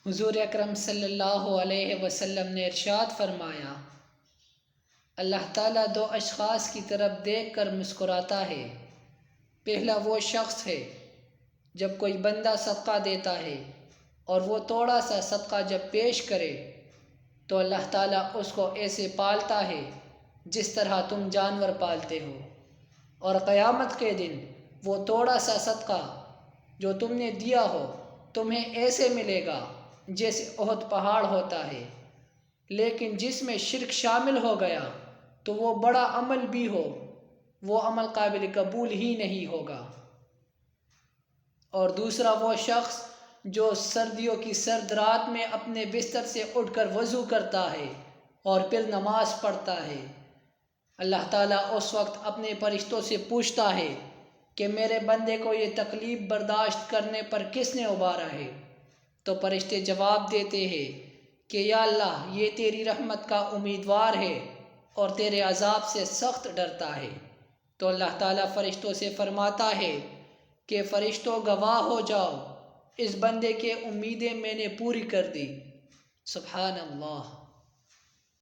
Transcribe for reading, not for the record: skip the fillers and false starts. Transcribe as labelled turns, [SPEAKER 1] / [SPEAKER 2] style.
[SPEAKER 1] حضور اکرم صلی اللہ علیہ وسلم نے ارشاد فرمایا، اللہ تعالیٰ دو اشخاص کی طرف دیکھ کر مسکراتا ہے۔ پہلا وہ شخص ہے جب کوئی بندہ صدقہ دیتا ہے اور وہ تھوڑا سا صدقہ جب پیش کرے تو اللہ تعالیٰ اس کو ایسے پالتا ہے جس طرح تم جانور پالتے ہو، اور قیامت کے دن وہ تھوڑا سا صدقہ جو تم نے دیا ہو تمہیں ایسے ملے گا جیسے احد پہاڑ ہوتا ہے۔ لیکن جس میں شرک شامل ہو گیا تو وہ بڑا عمل بھی ہو وہ عمل قابل قبول ہی نہیں ہوگا۔ اور دوسرا وہ شخص جو سردیوں کی سرد رات میں اپنے بستر سے اٹھ کر وضو کرتا ہے اور پھر نماز پڑھتا ہے، اللہ تعالیٰ اس وقت اپنے فرشتوں سے پوچھتا ہے کہ میرے بندے کو یہ تکلیف برداشت کرنے پر کس نے ابھارا ہے؟ تو فرشتے جواب دیتے ہیں کہ یا اللہ، یہ تیری رحمت کا امیدوار ہے اور تیرے عذاب سے سخت ڈرتا ہے۔ تو اللہ تعالیٰ فرشتوں سے فرماتا ہے کہ فرشتوں گواہ ہو جاؤ، اس بندے کے امیدیں میں نے پوری کر دی۔ سبحان اللہ۔